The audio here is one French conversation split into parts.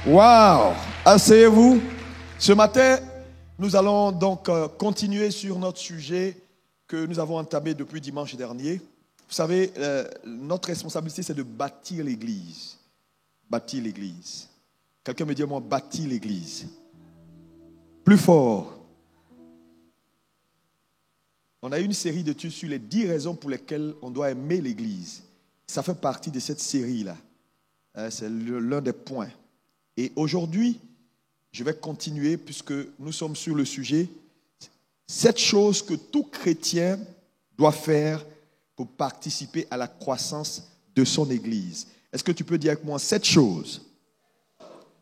Waouh! Asseyez-vous. Ce matin, nous allons donc continuer sur notre sujet que nous avons entamé depuis dimanche dernier. Vous savez, notre responsabilité, c'est de bâtir l'Église. Bâtir l'Église. Quelqu'un me dit, moi, bâtir l'Église. Plus fort. On a eu une série d'études sur les 10 raisons pour lesquelles on doit aimer l'Église. Ça fait partie de cette série-là. C'est l'un des points. Et aujourd'hui, je vais continuer puisque nous sommes sur le sujet. 7 choses que tout chrétien doit faire pour participer à la croissance de son Église. Est-ce que tu peux dire avec moi 7 choses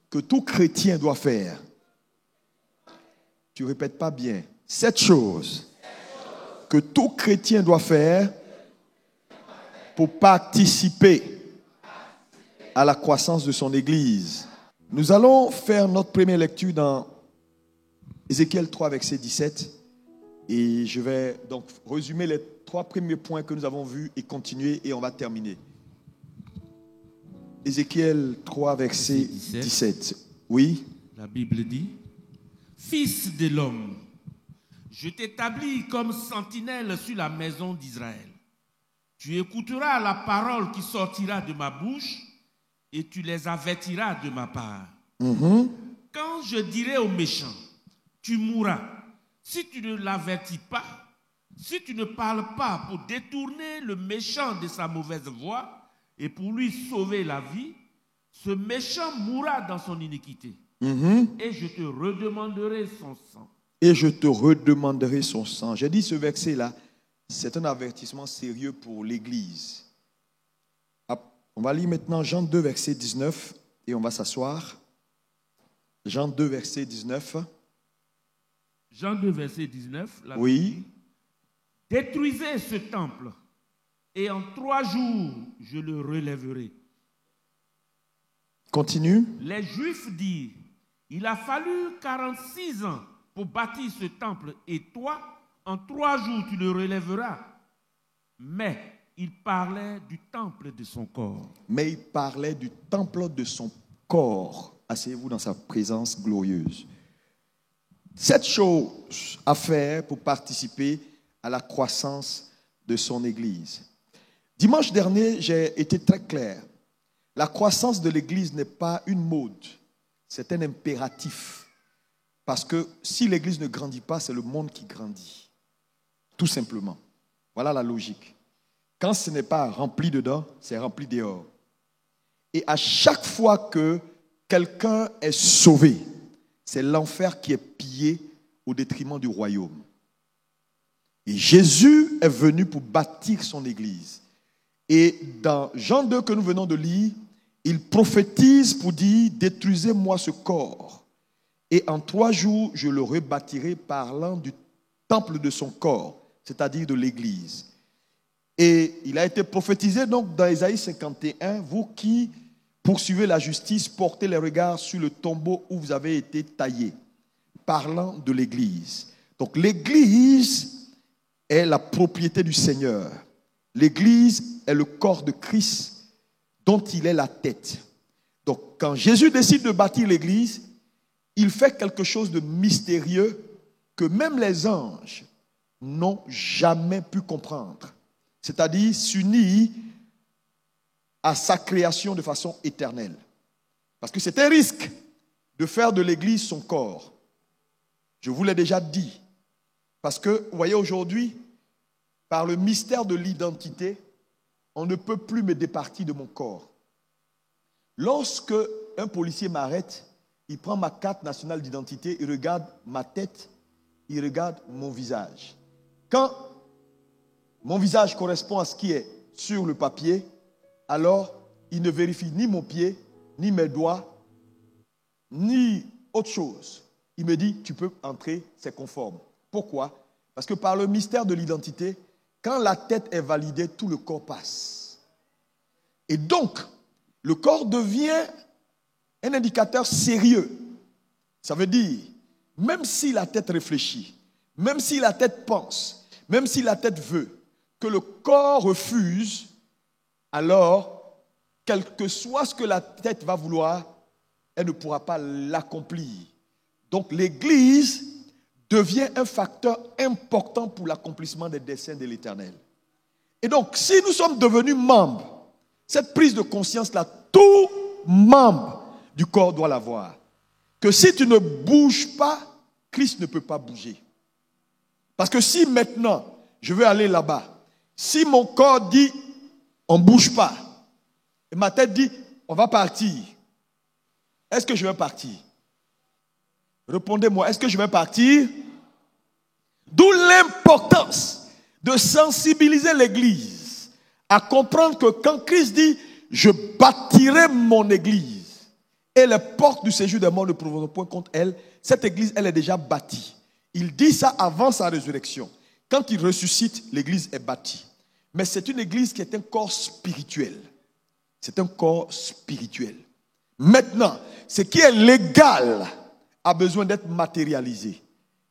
que tout chrétien doit faire? Tu ne répètes pas bien. 7 choses que tout chrétien doit faire pour participer à la croissance de son Église. Nous allons faire notre première lecture dans Ézéchiel 3, verset 17. Et je vais donc résumer les 3 premiers points que nous avons vus et continuer et on va terminer. Ézéchiel 3, verset 17. Oui. La Bible dit, « Fils de l'homme, je t'établis comme sentinelle sur la maison d'Israël. Tu écouteras la parole qui sortira de ma bouche et tu les avertiras de ma part. Quand je dirai aux méchants, tu mourras, si tu ne l'avertis pas, si tu ne parles pas pour détourner le méchant de sa mauvaise voie et pour lui sauver la vie, ce méchant mourra dans son iniquité. Et je te redemanderai son sang. Et je te redemanderai son sang. J'ai dit ce verset-là, c'est un avertissement sérieux pour l'Église. On va lire maintenant Jean 2, verset 19, et on va s'asseoir. Jean 2, verset 19. Jean 2, verset 19. Oui. « Détruisez ce temple, et en 3 jours, je le relèverai. » Continue. Les Juifs dirent, « Il a fallu 46 ans pour bâtir ce temple, et toi, en 3 jours, tu le relèveras. » Mais il parlait du temple de son corps. Mais il parlait du temple de son corps. Asseyez-vous dans sa présence glorieuse. 7 choses à faire pour participer à la croissance de son Église. Dimanche dernier, j'ai été très clair. La croissance de l'Église n'est pas une mode, c'est un impératif. Parce que si l'Église ne grandit pas, c'est le monde qui grandit. Tout simplement. Voilà la logique. Quand ce n'est pas rempli dedans, c'est rempli dehors. Et à chaque fois que quelqu'un est sauvé, c'est l'enfer qui est pillé au détriment du royaume. Et Jésus est venu pour bâtir son Église. Et dans Jean 2 que nous venons de lire, il prophétise pour dire « Détruisez-moi ce corps. Et en 3 jours, je le rebâtirai parlant du temple de son corps, c'est-à-dire de l'Église. » Et il a été prophétisé donc dans Ésaïe 51, vous qui poursuivez la justice, portez les regards sur le tombeau où vous avez été taillés, parlant de l'Église. Donc l'Église est la propriété du Seigneur. L'Église est le corps de Christ dont il est la tête. Donc quand Jésus décide de bâtir l'Église, il fait quelque chose de mystérieux que même les anges n'ont jamais pu comprendre. C'est-à-dire s'unir à sa création de façon éternelle. Parce que c'est un risque de faire de l'Église son corps. Je vous l'ai déjà dit. Parce que, vous voyez, aujourd'hui, par le mystère de l'identité, on ne peut plus me départir de mon corps. Lorsque un policier m'arrête, il prend ma carte nationale d'identité, il regarde ma tête, il regarde mon visage. Quand mon visage correspond à ce qui est sur le papier, alors il ne vérifie ni mon pied, ni mes doigts, ni autre chose. Il me dit, tu peux entrer, c'est conforme. Pourquoi? Parce que par le mystère de l'identité, quand la tête est validée, tout le corps passe. Et donc, le corps devient un indicateur sérieux. Ça veut dire, même si la tête réfléchit, même si la tête pense, même si la tête veut, que le corps refuse, alors, quel que soit ce que la tête va vouloir, elle ne pourra pas l'accomplir. Donc l'Église devient un facteur important pour l'accomplissement des desseins de l'Éternel. Et donc, si nous sommes devenus membres, cette prise de conscience-là, tout membre du corps doit l'avoir. Que si tu ne bouges pas, Christ ne peut pas bouger. Parce que si maintenant, je veux aller là-bas, si mon corps dit, on ne bouge pas, et ma tête dit, on va partir, est-ce que je vais partir? Répondez-moi, est-ce que je vais partir? D'où l'importance de sensibiliser l'Église à comprendre que quand Christ dit « Je bâtirai mon Église et les portes du séjour des morts ne prévaudront point contre elle », cette Église, elle est déjà bâtie. Il dit ça avant sa résurrection. Quand il ressuscite, l'Église est bâtie. Mais c'est une Église qui est un corps spirituel. C'est un corps spirituel. Maintenant, ce qui est légal a besoin d'être matérialisé.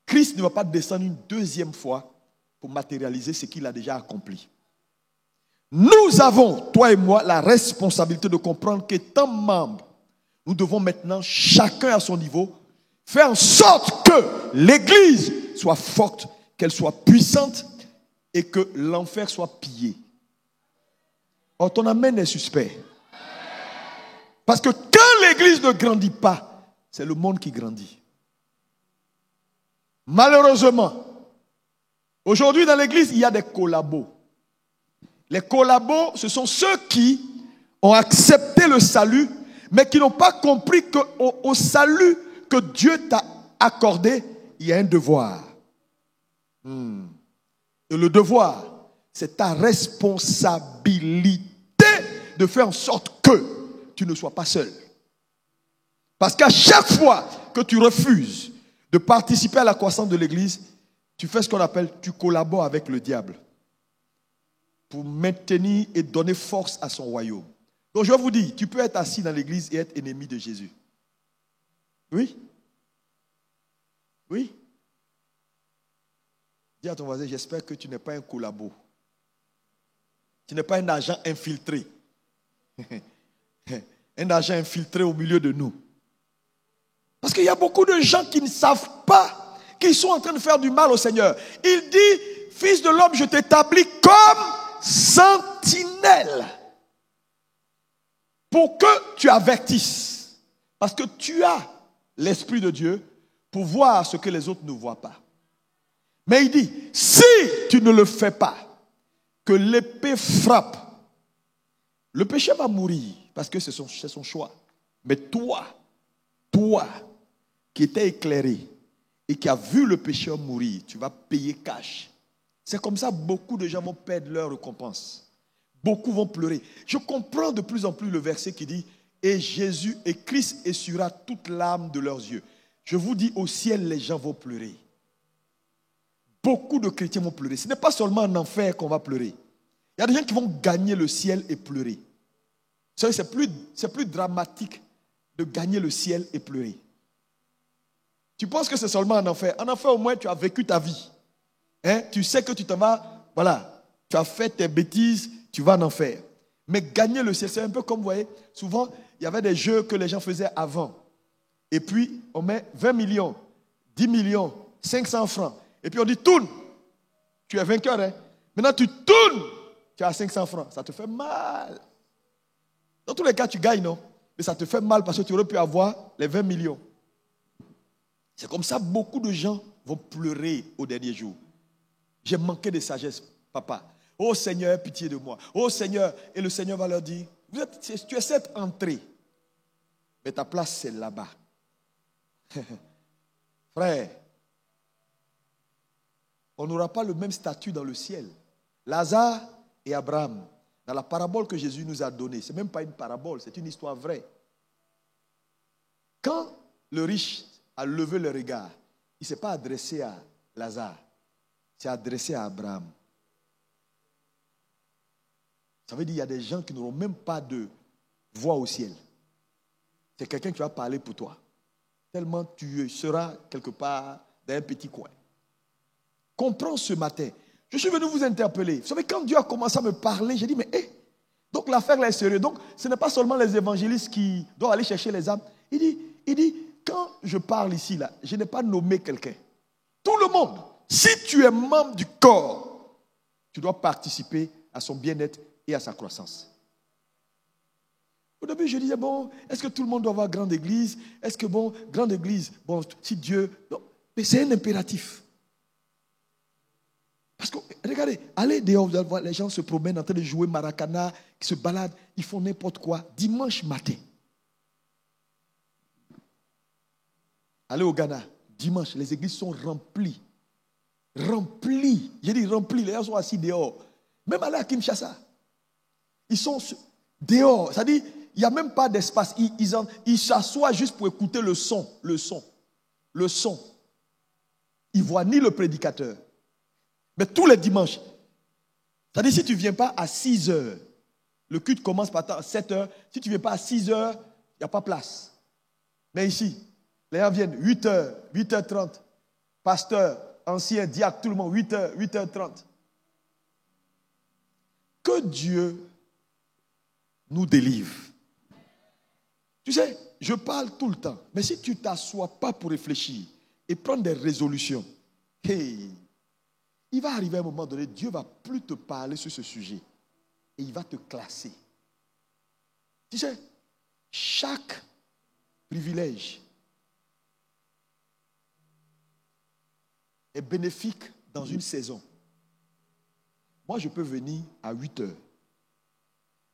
Christ ne va pas descendre une deuxième fois pour matérialiser ce qu'il a déjà accompli. Nous avons, toi et moi, la responsabilité de comprendre qu'étant membres, nous devons maintenant, chacun à son niveau, faire en sorte que l'Église soit forte, qu'elle soit puissante et que l'enfer soit pillé. Oh, ton amen est suspect. Parce que quand l'Église ne grandit pas, c'est le monde qui grandit. Malheureusement, aujourd'hui dans l'Église, il y a des collabos. Les collabos, ce sont ceux qui ont accepté le salut, mais qui n'ont pas compris qu'au salut que Dieu t'a accordé, il y a un devoir. Et le devoir, c'est ta responsabilité de faire en sorte que tu ne sois pas seul. Parce qu'à chaque fois que tu refuses de participer à la croissance de l'Église, tu fais ce qu'on appelle, tu collabores avec le diable pour maintenir et donner force à son royaume. Donc je vous dis, tu peux être assis dans l'Église et être ennemi de Jésus. Oui? Oui? Dis à ton voisin, j'espère que tu n'es pas un collabo. Tu n'es pas un agent infiltré. Un agent infiltré au milieu de nous. Parce qu'il y a beaucoup de gens qui ne savent pas qu'ils sont en train de faire du mal au Seigneur. Il dit, fils de l'homme, je t'établis comme sentinelle pour que tu avertisses. Parce que tu as l'Esprit de Dieu pour voir ce que les autres ne voient pas. Mais il dit, si tu ne le fais pas, que l'épée frappe, le péché va mourir parce que c'est son choix. Mais toi qui étais éclairé et qui a vu le pécheur mourir, tu vas payer cash. C'est comme ça, beaucoup de gens vont perdre leur récompense. Beaucoup vont pleurer. Je comprends de plus en plus le verset qui dit « Et Jésus et Christ essuiera toute larme de leurs yeux ». Je vous dis, au ciel, les gens vont pleurer. Beaucoup de chrétiens vont pleurer. Ce n'est pas seulement en enfer qu'on va pleurer. Il y a des gens qui vont gagner le ciel et pleurer. Vous savez, c'est plus dramatique de gagner le ciel et pleurer. Tu penses que c'est seulement en enfer. En enfer, au moins, tu as vécu ta vie. Tu sais que tu t'en vas, voilà, tu as fait tes bêtises, tu vas en enfer. Mais gagner le ciel, c'est un peu comme, vous voyez, souvent, il y avait des jeux que les gens faisaient avant. Et puis, on met 20 millions, 10 millions, 500 francs. Et puis, on dit, tourne. Tu es vainqueur, hein. Maintenant, tu tournes, tu as 500 francs. Ça te fait mal. Dans tous les cas, tu gagnes, non? Mais ça te fait mal parce que tu aurais pu avoir les 20 millions. C'est comme ça, beaucoup de gens vont pleurer au dernier jour. J'ai manqué de sagesse, papa. Oh Seigneur, pitié de moi. Oh Seigneur. Et le Seigneur va leur dire, tu es cette entrée, mais ta place c'est là-bas. Frère, on n'aura pas le même statut dans le ciel. Lazare et Abraham, dans la parabole que Jésus nous a donnée, ce n'est même pas une parabole, c'est une histoire vraie. Quand le riche a levé le regard, il ne s'est pas adressé à Lazare, il s'est adressé à Abraham. Ça veut dire qu'il y a des gens qui n'auront même pas de voix au ciel. C'est quelqu'un qui va parler pour toi. Tellement tu seras quelque part dans un petit coin. Comprends ce matin. Je suis venu vous interpeller. Vous savez, quand Dieu a commencé à me parler, j'ai dit, mais donc l'affaire là est sérieuse. Donc ce n'est pas seulement les évangélistes qui doivent aller chercher les âmes. Il dit, quand je parle ici, là, je n'ai pas nommé quelqu'un. Tout le monde. Si tu es membre du corps, tu dois participer à son bien-être et à sa croissance. Au début, je disais, bon, est-ce que tout le monde doit avoir grande église? Est-ce que, bon, grande église, bon, si Dieu... Non, mais c'est un impératif. Parce que, regardez, allez dehors, vous allez voir, les gens se promènent en train de jouer maracana, qui se baladent, ils font n'importe quoi. Dimanche matin. Allez au Ghana, dimanche, les églises sont remplies. Remplies. J'ai dit remplies, les gens sont assis dehors. Même allez à Kinshasa. Ils sont dehors. C'est-à-dire, il n'y a même pas d'espace. Ils s'assoient juste pour écouter le son. Le son. Ils ne voient ni le prédicateur. Mais tous les dimanches. C'est-à-dire, si tu ne viens pas à 6 heures, le culte commence à 7 heures. Si tu ne viens pas à 6 heures, il n'y a pas place. Mais ici, les gens viennent 8 heures, 8h30. Pasteur, ancien, diacre, tout le monde, 8 heures, 8h30. Que Dieu nous délivre. Tu sais, je parle tout le temps. Mais si tu ne t'assois pas pour réfléchir et prendre des résolutions, hey, il va arriver un moment donné, Dieu ne va plus te parler sur ce sujet. Et il va te classer. Tu sais, chaque privilège est bénéfique dans une saison. Moi, je peux venir à 8 heures.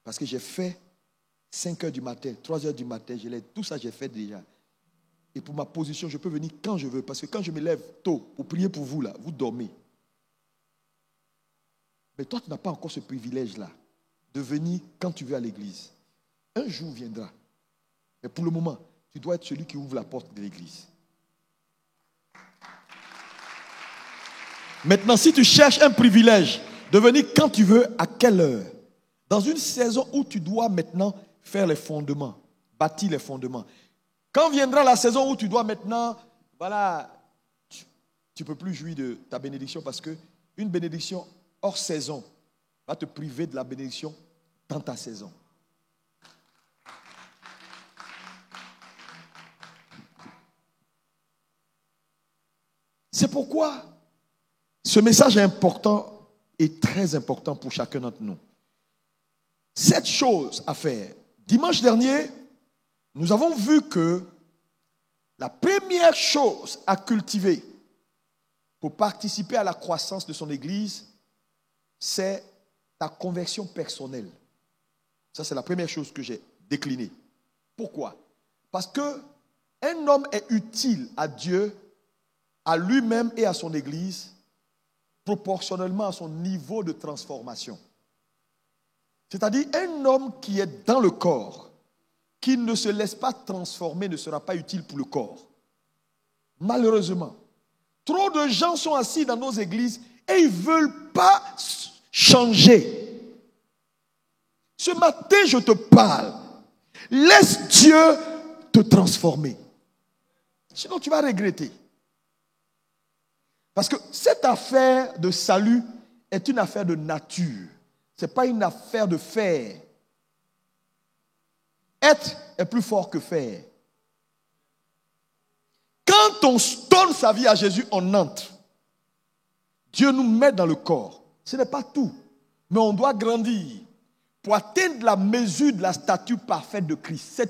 Parce que j'ai fait 5 heures du matin, 3 heures du matin, tout ça j'ai fait déjà. Et pour ma position, je peux venir quand je veux. Parce que quand je me lève tôt pour prier pour vous, là, vous dormez. Mais toi, tu n'as pas encore ce privilège-là de venir quand tu veux à l'église. Un jour viendra. Mais pour le moment, tu dois être celui qui ouvre la porte de l'église. Maintenant, si tu cherches un privilège de venir quand tu veux, à quelle heure? Dans une saison où tu dois maintenant faire les fondements, bâtir les fondements. Quand viendra la saison où tu dois maintenant, voilà, tu ne peux plus jouir de ta bénédiction parce qu'une bénédiction hors saison va te priver de la bénédiction dans ta saison. C'est pourquoi ce message est important et très important pour chacun d'entre nous. 7 choses à faire. Dimanche dernier, nous avons vu que la première chose à cultiver pour participer à la croissance de son église, c'est ta conversion personnelle. Ça, c'est la première chose que j'ai déclinée. Pourquoi? Parce qu'un homme est utile à Dieu, à lui-même et à son église, proportionnellement à son niveau de transformation. C'est-à-dire, un homme qui est dans le corps, qui ne se laisse pas transformer, ne sera pas utile pour le corps. Malheureusement, trop de gens sont assis dans nos églises et ils ne veulent pas changer. Ce matin, je te parle. Laisse Dieu te transformer. Sinon, tu vas regretter. Parce que cette affaire de salut est une affaire de nature. Ce n'est pas une affaire de faire. Être est plus fort que faire. Quand on donne sa vie à Jésus, on entre. Dieu nous met dans le corps. Ce n'est pas tout. Mais on doit grandir pour atteindre la mesure de la stature parfaite de Christ.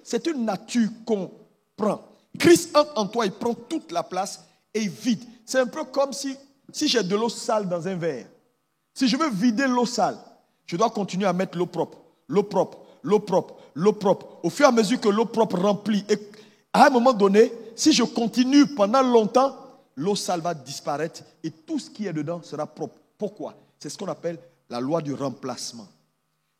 C'est une nature qu'on prend. Christ entre en toi, il prend toute la place et il vide. C'est un peu comme si j'ai de l'eau sale dans un verre. Si je veux vider l'eau sale, je dois continuer à mettre l'eau propre, l'eau propre, l'eau propre, l'eau propre. Au fur et à mesure que l'eau propre remplit. Et à un moment donné, si je continue pendant longtemps, l'eau sale va disparaître et tout ce qui est dedans sera propre. Pourquoi? C'est ce qu'on appelle la loi du remplacement.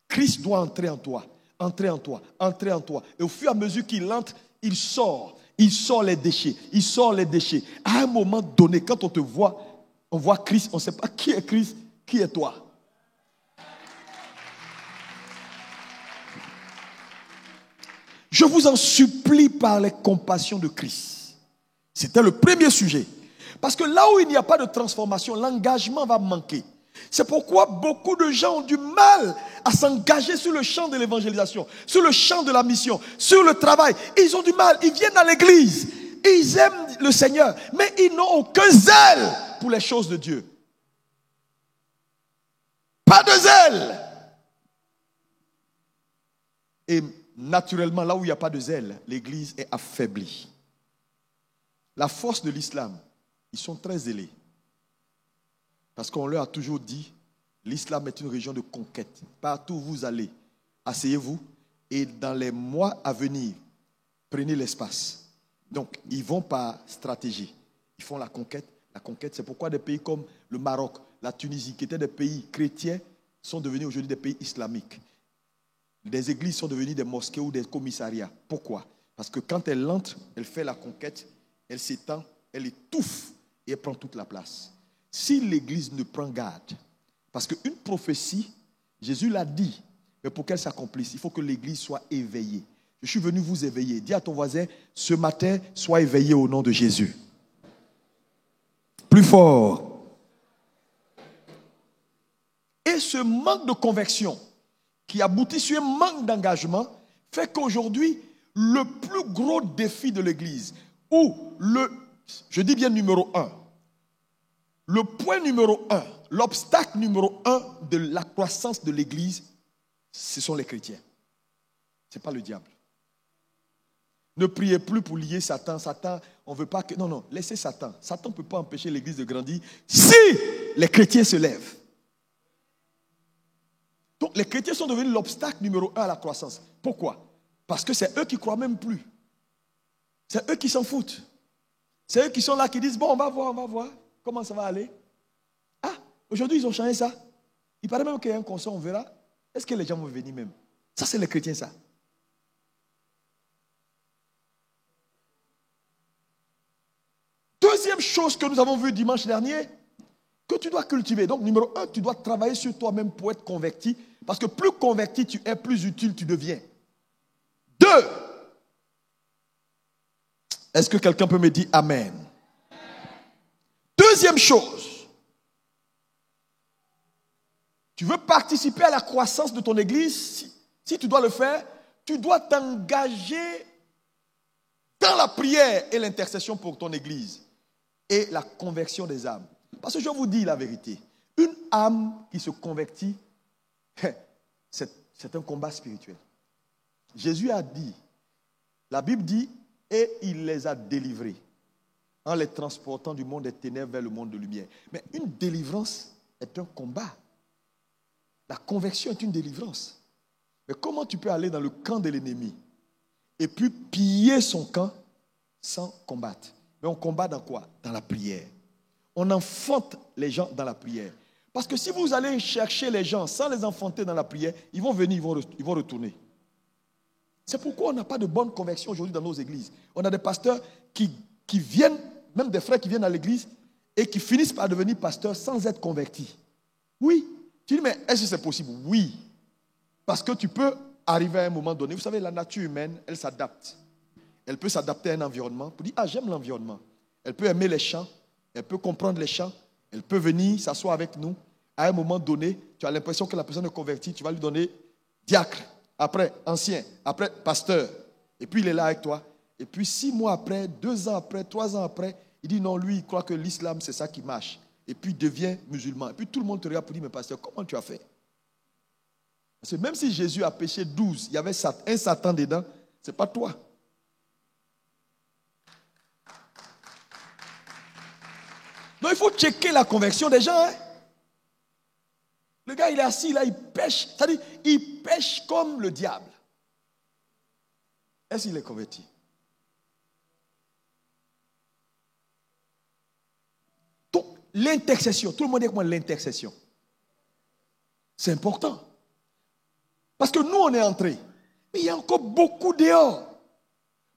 Christ doit entrer en toi, entrer en toi, entrer en toi. Et au fur et à mesure qu'il entre, il sort les déchets, il sort les déchets. À un moment donné, quand on te voit, on voit Christ, on ne sait pas qui est Christ, qui est toi. Je vous en supplie par les compassions de Christ. C'était le premier sujet. Parce que là où il n'y a pas de transformation, l'engagement va manquer. C'est pourquoi beaucoup de gens ont du mal à s'engager sur le champ de l'évangélisation, sur le champ de la mission, sur le travail. Ils ont du mal. Ils viennent à l'église. Ils aiment le Seigneur, mais ils n'ont aucun zèle pour les choses de Dieu. Pas de zèle. Et naturellement, là où il n'y a pas de zèle, l'église est affaiblie. La force de l'islam, ils sont très zélés. Parce qu'on leur a toujours dit, l'islam est une région de conquête. Partout où vous allez, asseyez-vous et dans les mois à venir, prenez l'espace. Donc, ils vont par stratégie. Ils font la conquête. La conquête, c'est pourquoi des pays comme le Maroc, la Tunisie, qui étaient des pays chrétiens, sont devenus aujourd'hui des pays islamiques. Des églises sont devenues des mosquées ou des commissariats. Pourquoi? Parce que quand elle entre, elle fait la conquête, elle s'étend, elle étouffe et elle prend toute la place. Si l'église ne prend garde, parce qu'une prophétie, Jésus l'a dit, mais pour qu'elle s'accomplisse, il faut que l'église soit éveillée. Je suis venu vous éveiller. Dis à ton voisin, ce matin, sois éveillé au nom de Jésus. Plus fort. Et ce manque de conviction qui aboutit sur un manque d'engagement fait qu'aujourd'hui, le plus gros défi de l'église, ou je dis bien numéro 1, le point numéro 1, l'obstacle numéro 1 de la croissance de l'église, ce sont les chrétiens. Ce n'est pas le diable. Ne priez plus pour lier Satan. Satan, on ne veut pas que... Non, laissez Satan. Satan ne peut pas empêcher l'église de grandir si les chrétiens se lèvent. Donc, les chrétiens sont devenus l'obstacle numéro 1 à la croissance. Pourquoi? Parce que c'est eux qui ne croient même plus. C'est eux qui s'en foutent. C'est eux qui sont là, qui disent, bon, on va voir. Comment ça va aller? Ah, aujourd'hui, ils ont changé ça. Il paraît même qu'il y a un concert, on verra. Est-ce que les gens vont venir même? Ça, c'est les chrétiens, ça. Deuxième chose que nous avons vue dimanche dernier, que tu dois cultiver. Donc, numéro 1, tu dois travailler sur toi-même pour être converti. Parce que plus converti tu es, plus utile tu deviens. 2. Est-ce que quelqu'un peut me dire Amen? Deuxième chose. Tu veux participer à la croissance de ton église, si tu dois le faire, tu dois t'engager dans la prière et l'intercession pour ton église et la conversion des âmes. Parce que je vous dis la vérité, une âme qui se convertit, c'est un combat spirituel. Jésus a dit, la Bible dit, et il les a délivrés en les transportant du monde des ténèbres vers le monde de lumière. Mais une délivrance est un combat. La conversion est une délivrance. Mais comment tu peux aller dans le camp de l'ennemi et puis piller son camp sans combattre? Mais on combat dans quoi? Dans la prière. On enfante les gens dans la prière. Parce que si vous allez chercher les gens sans les enfanter dans la prière, ils vont venir, ils vont retourner. C'est pourquoi on n'a pas de bonne conversion aujourd'hui dans nos églises. On a des pasteurs qui viennent, même des frères qui viennent à l'église et qui finissent par devenir pasteurs sans être convertis. Oui. Tu dis, mais est-ce que c'est possible? Oui. Parce que tu peux arriver à un moment donné. Vous savez, la nature humaine, elle s'adapte. Elle peut s'adapter à un environnement pour dire, ah, j'aime l'environnement. Elle peut aimer les chants. Elle peut comprendre les chants. Elle peut venir s'asseoir avec nous. À un moment donné, tu as l'impression que la personne est convertie. Tu vas lui donner diacre. Après, ancien. Après, pasteur. Et puis, il est là avec toi. Et puis, 6 mois après, 2 ans après, 3 ans après, il dit non, lui, il croit que l'islam, c'est ça qui marche. Et puis, il devient musulman. Et puis, tout le monde te regarde pour dire, mais pasteur, comment tu as fait? Parce que même si Jésus a péché 12, il y avait un Satan dedans, ce n'est pas toi. Donc, il faut checker la conversion des gens. Hein? Le gars, il est assis là, il pêche. C'est-à-dire, il pêche comme le diable. Est-ce qu'il est converti? Donc, l'intercession. Tout le monde dit comment l'intercession. C'est important. Parce que nous, on est entrés. Mais il y a encore beaucoup dehors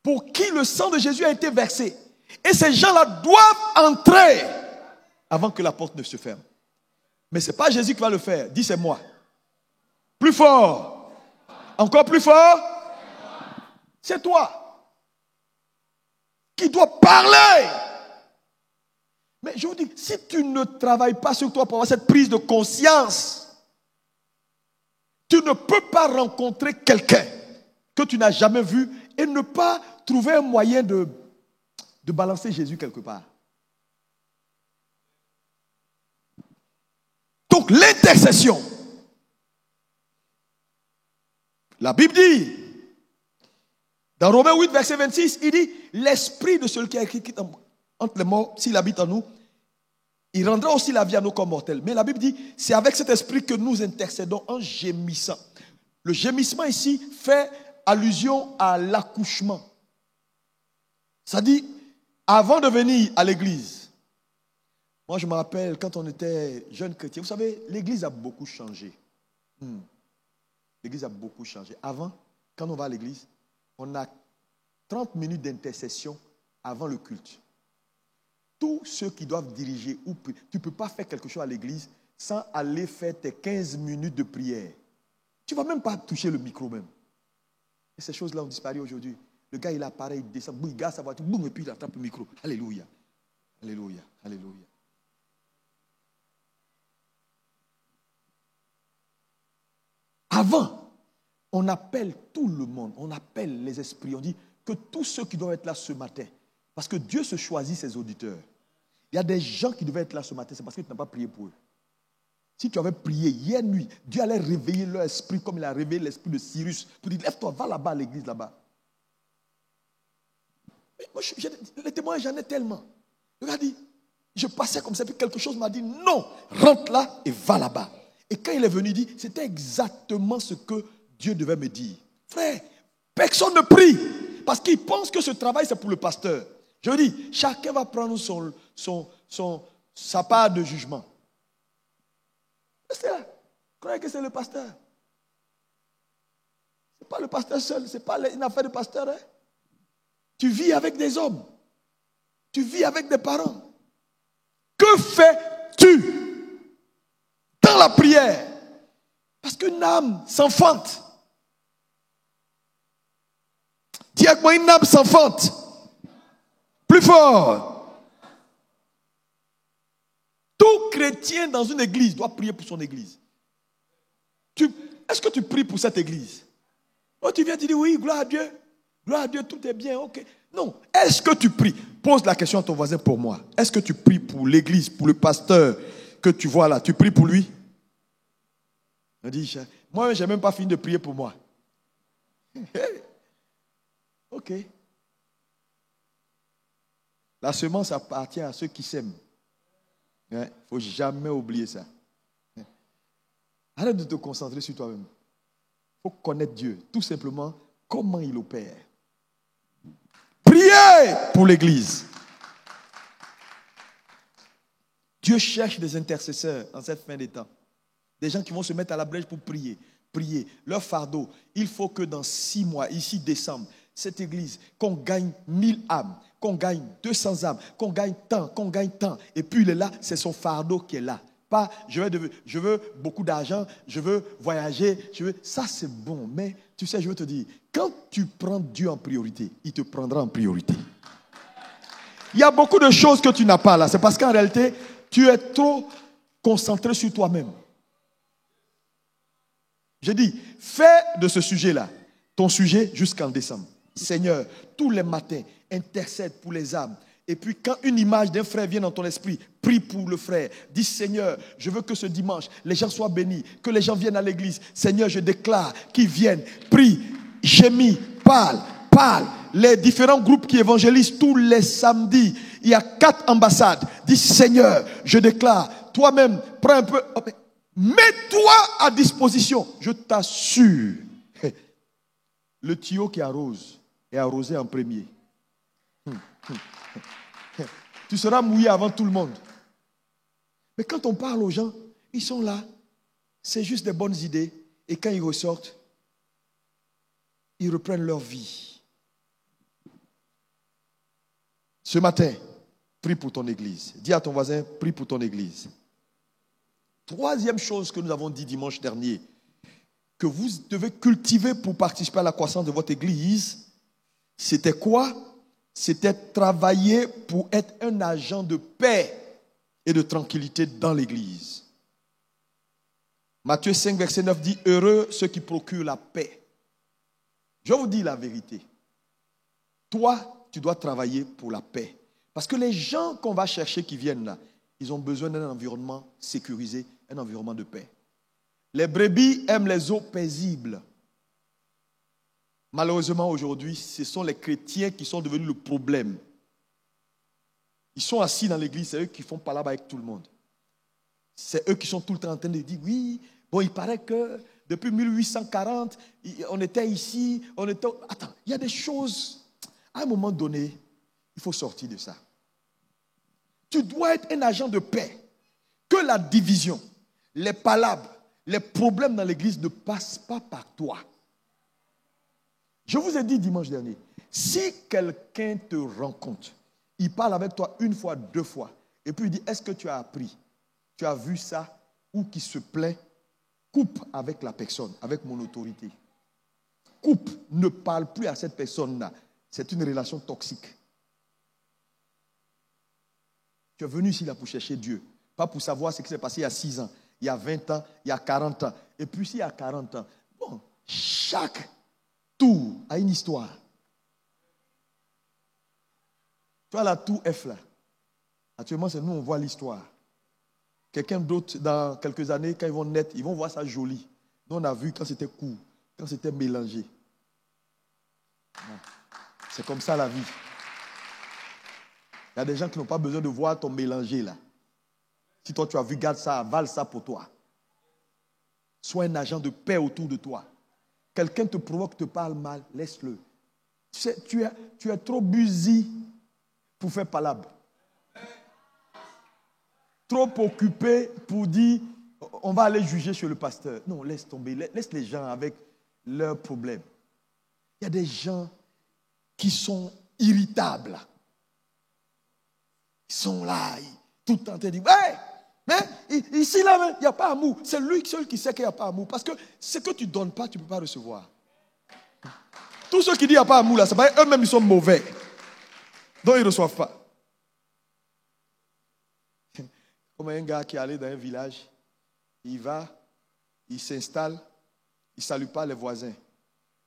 pour qui le sang de Jésus a été versé. Et ces gens-là doivent entrer avant que la porte ne se ferme. Mais ce n'est pas Jésus qui va le faire. Dis, c'est moi. Plus fort. Encore plus fort. C'est toi qui dois parler. Mais je vous dis, si tu ne travailles pas sur toi pour avoir cette prise de conscience, tu ne peux pas rencontrer quelqu'un que tu n'as jamais vu et ne pas trouver un moyen de balancer Jésus quelque part. Donc l'intercession. La Bible dit, dans Romains 8, verset 26, il dit, l'esprit de celui qui a écrit entre les morts, s'il habite en nous, il rendra aussi la vie à nos corps mortels. Mais la Bible dit, c'est avec cet esprit que nous intercédons en gémissant. Le gémissement ici fait allusion à l'accouchement. Ça dit, avant de venir à l'église, moi je me rappelle quand on était jeunes chrétiens, vous savez, l'église a beaucoup changé. L'église a beaucoup changé. Avant, quand on va à l'église, on a 30 minutes d'intercession avant le culte. Tous ceux qui doivent diriger, tu ne peux pas faire quelque chose à l'église sans aller faire tes 15 minutes de prière. Tu ne vas même pas toucher le micro même. Et ces choses-là ont disparu aujourd'hui. Le gars, il apparaît, il descend, il garde sa voiture, boum, et puis il attrape le micro. Alléluia. Alléluia. Alléluia. Avant, on appelle tout le monde, on appelle les esprits, on dit que tous ceux qui doivent être là ce matin, parce que Dieu se choisit ses auditeurs. Il y a des gens qui devaient être là ce matin, c'est parce que tu n'as pas prié pour eux. Si tu avais prié hier nuit, Dieu allait réveiller leur esprit comme il a réveillé l'esprit de Cyrus pour dire, lève-toi, va là-bas à l'église là-bas. Mais moi, les témoins, j'en ai tellement. Le gars dit, je passais comme ça, puis quelque chose m'a dit, non, rentre là et va là-bas. Et quand il est venu, il dit, c'était exactement ce que Dieu devait me dire. Frère, personne ne prie parce qu'il pense que ce travail, c'est pour le pasteur. Je dis, chacun va prendre sa part de jugement. C'est là. Croyez que c'est le pasteur. Ce n'est pas le pasteur seul, ce n'est pas une affaire de pasteur. Hein? Tu vis avec des hommes. Tu vis avec des parents. Que fais-tu dans la prière? Parce qu'une âme s'enfante. Dis avec moi, une âme s'enfante. Plus fort. Tout chrétien dans une église doit prier pour son église. Est-ce que tu pries pour cette église? Oh, tu viens te dire oui, gloire à Dieu, tout est bien, ok. Non, est-ce que tu pries? Pose la question à ton voisin pour moi. Est-ce que tu pries pour l'église, pour le pasteur que tu vois là? Tu pries pour lui? Il dit, moi, je n'ai même pas fini de prier pour moi. Ok. La semence appartient à ceux qui s'aiment. Il ne faut jamais oublier ça. Arrête de te concentrer sur toi-même. Il faut connaître Dieu, tout simplement, comment il opère. Priez pour l'église. Dieu cherche des intercesseurs en cette fin des temps. Des gens qui vont se mettre à la brèche pour prier. Prier. Leur fardeau, il faut que dans 6 mois, ici décembre, cette église, qu'on gagne 1000 âmes, qu'on gagne 200 âmes, qu'on gagne tant. Et puis il est là, c'est son fardeau qui est là. Pas, je veux beaucoup d'argent, je veux voyager, ça c'est bon. Mais tu sais, je veux te dire, quand tu prends Dieu en priorité, il te prendra en priorité. Il y a beaucoup de choses que tu n'as pas là. C'est parce qu'en réalité, tu es trop concentré sur toi-même. Je dis, fais de ce sujet-là ton sujet jusqu'en décembre. Seigneur, tous les matins, intercède pour les âmes. Et puis quand une image d'un frère vient dans ton esprit, prie pour le frère. Dis, Seigneur, je veux que ce dimanche, les gens soient bénis, que les gens viennent à l'église. Seigneur, je déclare qu'ils viennent, prie, gémis, parle. Les différents groupes qui évangélisent tous les samedis, il y a 4 ambassades. Dis, Seigneur, je déclare, toi-même, prends un peu, mets-toi à disposition. Je t'assure, le tuyau qui arrose est arrosé en premier. Tu seras mouillé avant tout le monde. Mais quand on parle aux gens, ils sont là. C'est juste des bonnes idées. Et quand ils ressortent, ils reprennent leur vie. Ce matin, prie pour ton église. Dis à ton voisin, prie pour ton église. 3e chose que nous avons dit dimanche dernier, que vous devez cultiver pour participer à la croissance de votre église, c'était quoi? C'était travailler pour être un agent de paix. et de tranquillité dans l'église. Matthieu 5, verset 9 dit, heureux ceux qui procurent la paix. Je vous dis la vérité. Toi, tu dois travailler pour la paix. Parce que les gens qu'on va chercher qui viennent là, ils ont besoin d'un environnement sécurisé, un environnement de paix. Les brebis aiment les eaux paisibles. Malheureusement, aujourd'hui, ce sont les chrétiens qui sont devenus le problème. Ils sont assis dans l'église, c'est eux qui font palabre avec tout le monde. C'est eux qui sont tout le temps en train de dire, oui, bon, il paraît que depuis 1840, on était ici, on était... Attends, il y a des choses, à un moment donné, il faut sortir de ça. Tu dois être un agent de paix. Que la division, les palabres, les problèmes dans l'église ne passent pas par toi. Je vous ai dit dimanche dernier, si quelqu'un te rencontre, il parle avec toi une fois, deux fois, et puis il dit, est-ce que tu as appris? Tu as vu ça? Ou qui se plaint? Coupe avec la personne, avec mon autorité. Coupe, ne parle plus à cette personne-là. C'est une relation toxique. Tu es venu ici là pour chercher Dieu, pas pour savoir ce qui s'est passé il y a 6 ans, il y a 20 ans, il y a 40 ans. Et puis s'il y a 40 ans, bon, chaque tour a une histoire. Tu vois la tour F là. Actuellement, c'est nous, on voit l'histoire. Quelqu'un d'autre, dans quelques années, quand ils vont naître, ils vont voir ça joli. Nous, on a vu quand c'était court, quand c'était mélangé. C'est comme ça la vie. Il y a des gens qui n'ont pas besoin de voir ton mélangé là. Si toi tu as vu, garde ça, avale ça pour toi. Sois un agent de paix autour de toi. Quelqu'un te provoque, te parle mal, laisse-le. Tu es trop busy pour faire palabre. Trop occupé pour dire, on va aller juger sur le pasteur. Non, laisse tomber, laisse les gens avec leurs problèmes. Il y a des gens qui sont irritables. Ils sont là, tout le temps, ils disent, ouais, mais ici, là, il n'y a pas amour. C'est lui seul qui sait qu'il n'y a pas amour. Parce que ce que tu ne donnes pas, tu ne peux pas recevoir. Tous ceux qui disent qu'il n'y a pas amour, là, c'est pas eux-mêmes, ils sont mauvais. Donc, ils ne reçoivent pas. Comme un gars qui est allé dans un village, il va, il s'installe, il ne salue pas les voisins.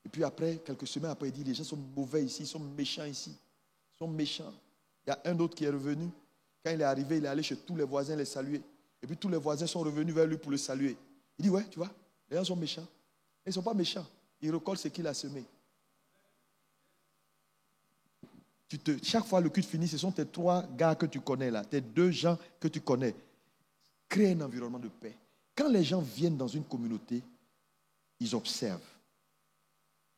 Et puis après, quelques semaines après, il dit, les gens sont mauvais ici, ils sont méchants ici. Ils sont méchants. Il y a un autre qui est revenu. Quand il est arrivé, il est allé chez tous les voisins les saluer. Et puis tous les voisins sont revenus vers lui pour le saluer. Il dit, ouais, tu vois, les gens sont méchants. Ils ne sont pas méchants. Ils récoltent ce qu'il a semé. Chaque fois le culte finit, ce sont tes 3 gars que tu connais là, tes 2 gens que tu connais. Crée un environnement de paix. Quand les gens viennent dans une communauté, ils observent.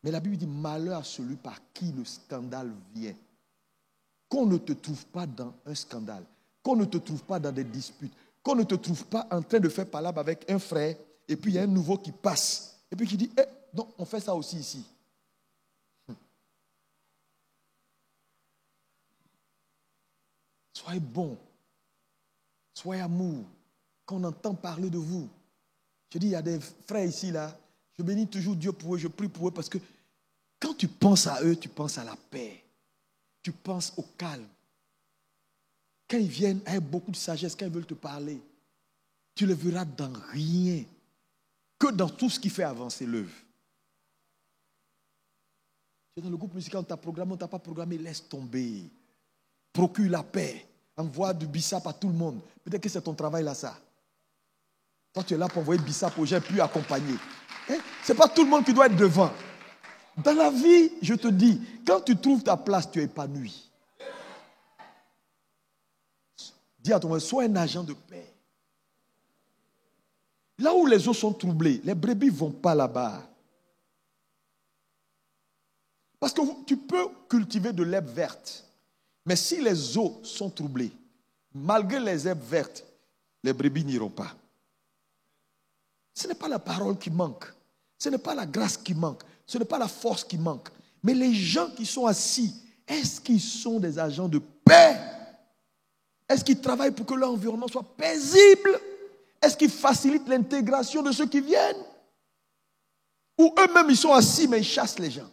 Mais la Bible dit, malheur à celui par qui le scandale vient. Qu'on ne te trouve pas dans un scandale, qu'on ne te trouve pas dans des disputes, qu'on ne te trouve pas en train de faire palabre avec un frère, et puis il y a un nouveau qui passe, et puis qui dit, non, on fait ça aussi ici. Soyez bon, soyez amour, qu'on entend parler de vous. Je dis, il y a des frères ici, là, je bénis toujours Dieu pour eux, je prie pour eux, parce que quand tu penses à eux, tu penses à la paix. Tu penses au calme. Quand ils viennent avec beaucoup de sagesse, quand ils veulent te parler, tu ne les verras dans rien que dans tout ce qui fait avancer l'œuvre. Tu es dans le groupe musical, on t'a programmé, on ne t'a pas programmé, laisse tomber. Procure la paix. Envoie du bissap à tout le monde. Peut-être que c'est ton travail là, ça. Toi, tu es là pour envoyer bissap aux gens, puis accompagner. Ce n'est pas tout le monde qui doit être devant. Dans la vie, je te dis, quand tu trouves ta place, tu es épanoui. Dis à ton frère, sois un agent de paix. Là où les eaux sont troublées, les brebis ne vont pas là-bas. Parce que tu peux cultiver de l'herbe verte. Mais si les eaux sont troublées, malgré les herbes vertes, les brebis n'iront pas. Ce n'est pas la parole qui manque. Ce n'est pas la grâce qui manque. Ce n'est pas la force qui manque. Mais les gens qui sont assis, est-ce qu'ils sont des agents de paix? Est-ce qu'ils travaillent pour que leur environnement soit paisible? Est-ce qu'ils facilitent l'intégration de ceux qui viennent? Ou eux-mêmes, ils sont assis, mais ils chassent les gens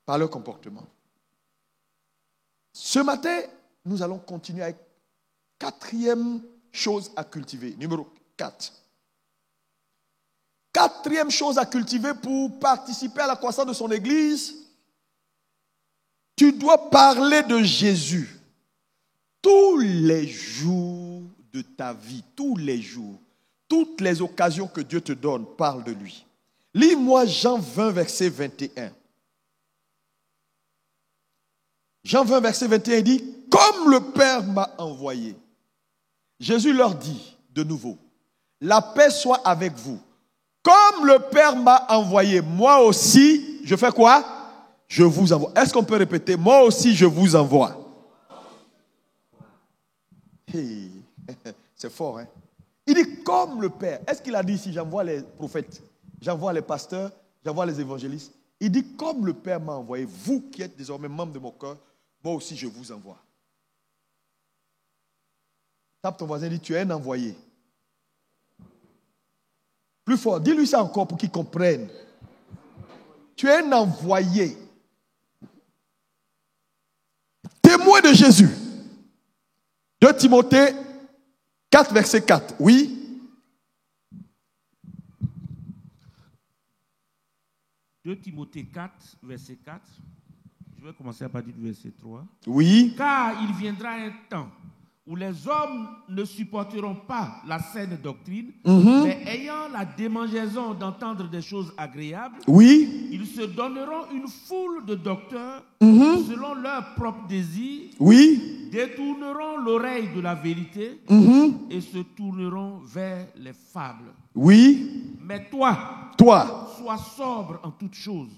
par leur comportement? Ce matin, nous allons continuer avec 4e chose à cultiver. Numéro 4. Quatrième chose à cultiver pour participer à la croissance de son église, tu dois parler de Jésus tous les jours de ta vie, tous les jours, toutes les occasions que Dieu te donne, parle de lui. Lis-moi Jean 20, verset 21. Jean 20, verset 21 dit, « Comme le Père m'a envoyé. » Jésus leur dit de nouveau, « La paix soit avec vous. Comme le Père m'a envoyé, moi aussi, je fais quoi? Je vous envoie. » Est-ce qu'on peut répéter? Moi aussi, je vous envoie. Hey, c'est fort, hein? Il dit comme le Père. Est-ce qu'il a dit ici, j'envoie les prophètes, j'envoie les pasteurs, j'envoie les évangélistes? Il dit comme le Père m'a envoyé, vous qui êtes désormais membres de mon cœur, moi aussi je vous envoie. Tape ton voisin, dit tu es un envoyé. Plus fort, dis-lui ça encore pour qu'il comprenne. Tu es un envoyé. Témoin de Jésus. 2 Timothée 4, verset 4. Oui. 2 Timothée 4, verset 4. Je vais commencer à partir du verset 3. Oui. Car il viendra un temps où les hommes ne supporteront pas la saine doctrine, mais ayant la démangeaison d'entendre des choses agréables, oui. Ils se donneront une foule de docteurs selon leurs propres désirs, oui. Détourneront l'oreille de la vérité et se tourneront vers les fables. Oui. Mais toi, sois sobre en toutes choses,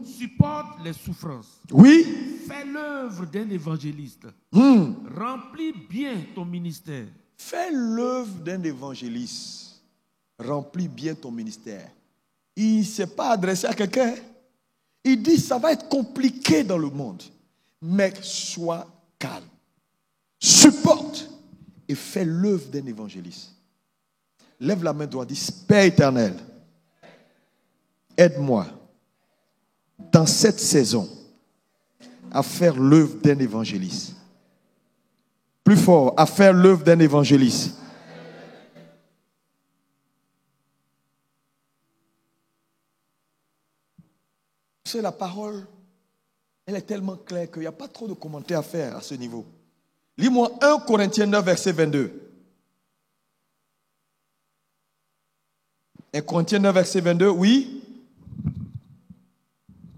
supporte les souffrances. Oui. Fais l'œuvre d'un évangéliste. Remplis bien ton ministère. Fais l'œuvre d'un évangéliste. Remplis bien ton ministère. Il ne s'est pas adressé à quelqu'un. Il dit ça va être compliqué dans le monde. Mais sois calme. Supporte et fais l'œuvre d'un évangéliste. Lève la main droite, dis Père éternel, aide-moi dans cette saison à faire l'œuvre d'un évangéliste. Plus fort, à faire l'œuvre d'un évangéliste. C'est la parole, elle est tellement claire qu'il n'y a pas trop de commentaires à faire à ce niveau. Lis-moi 1 Corinthiens 9, verset 22. 1 Corinthiens 9, verset 22, oui.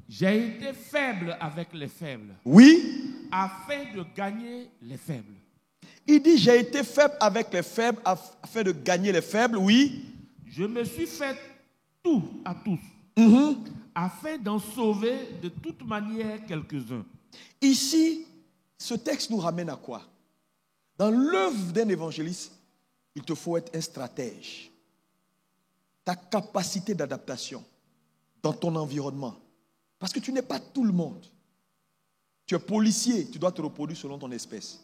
J'ai été faible avec les faibles. Oui. Afin de gagner les faibles. Il dit, j'ai été faible avec les faibles afin de gagner les faibles, oui. Je me suis fait tout à tous, afin d'en sauver de toute manière quelques-uns. Ici, ce texte nous ramène à quoi? Dans l'œuvre d'un évangéliste, il te faut être un stratège. Ta capacité d'adaptation dans ton environnement. Parce que tu n'es pas tout le monde. Tu es policier, tu dois te reproduire selon ton espèce.